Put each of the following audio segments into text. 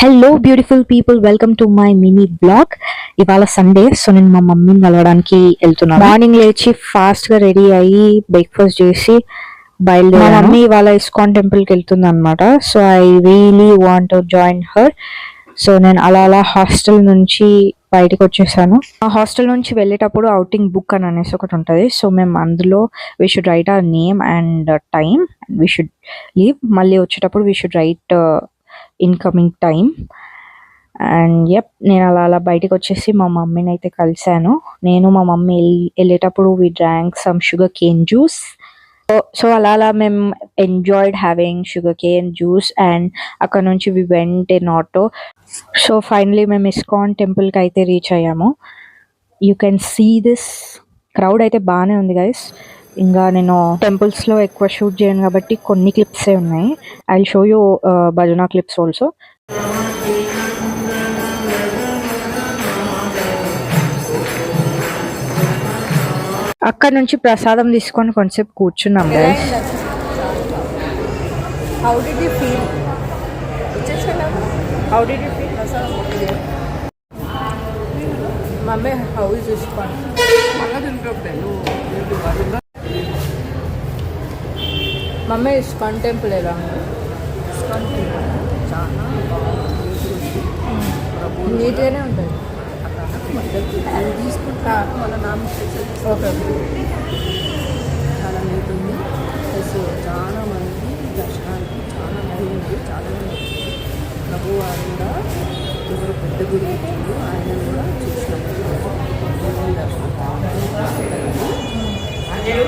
Hello beautiful people, welcome to my mini blog. ఇవాళ Sunday, so నేను మా మమ్మీని కలవడానికి వెళ్తున్నాను. మార్నింగ్ లేచి ఫాస్ట్ గా రెడీ అయ్యి బ్రేక్ఫాస్ట్ చేసి బయలుదేరాను. మా మమ్మీ ఇవాళ ఇస్కాన్ టెంపుల్ కి వెళ్తుంది అనమాట. So I really want to join her. So నేను అలా హాస్టల్ నుంచి బయటకు వచ్చేసాను. ఆ హాస్టల్ నుంచి వెళ్ళేటప్పుడు అవుటింగ్ బుక్ అని అనేసి ఒకటి ఉంటుంది. సో మేము అందులో we should write our name and time, we should leave. మళ్ళీ వచ్చేటప్పుడు we should write incoming time. And నేను అలా బయటకు వచ్చేసి మా మమ్మీని అయితే కలిశాను. నేను మా మమ్మీ వెళ్ళేటప్పుడు we drank some sugar cane juice. So అలా మేము enjoyed having sugar cane juice. And అక్కడ నుంచి we went in auto. So finally మేము ఇస్కాన్ టెంపుల్కి అయితే రీచ్ అయ్యాము. You can see this crowd అయితే బాగానే ఉంది గైస్. ఇంకా నేను టెంపుల్స్లో ఎక్కువ షూట్ చేయను కాబట్టి కొన్ని క్లిప్సే ఉన్నాయి. ఐ విల్ షో యూ భజన క్లిప్స్ ఆల్సో. అక్కడ నుంచి ప్రసాదం తీసుకొని కొంచెంసేపు కూర్చున్నాం guys. How did you feel? How did you feel? Mama, how is this fun? Mummy ISKCON temple ఎలా ఉంది? నీట్గానే ఉంటుంది. తీసుకుంటా మన ఓకే. చాలా నీట్ ఉంది. ప్లస్ చాలా మంది దర్శనానికి చాలా బాగుంది. చాలా మంది ప్రభు వారిగా ఎవరు పెద్ద గుడి ఇచ్చిండు, ఆయన కూడా చూసినప్పుడు దర్శనం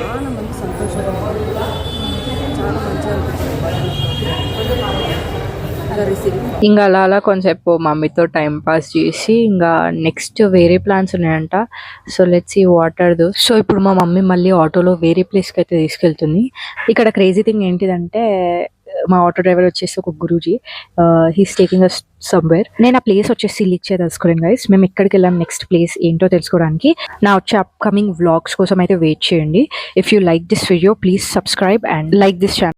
చాలా మంది సంతోషంగా చాలా మంచిగా అనిపించింది. ఇంకా అలా కొంచెంసేపు మమ్మీతో టైం పాస్ చేసి ఇంకా నెక్స్ట్ వేరే ప్లాన్స్ ఉన్నాయంట. So let's see what are those. So ఇప్పుడు మా మమ్మీ మళ్ళీ ఆటోలో వేరే ప్లేస్కి అయితే తీసుకెళ్తుంది. ఇక్కడ క్రేజీ థింగ్ ఏంటిదంటే మా ఆటో డ్రైవర్ వచ్చేసి ఒక గురూజీ, హీస్ టేకింగ్ అస్ సమ్వేర్. నేను ఆ ప్లేస్ వచ్చేసి లీక్ చేయదలుచుకోలేను గైస్. మేము ఎక్కడికి వెళ్ళాం, నెక్స్ట్ ప్లేస్ ఏంటో తెలుసుకోవడానికి నా వచ్చే అప్కమింగ్ వ్లాగ్స్ కోసం అయితే వెయిట్ చేయండి. If you like this video please subscribe and like this channel.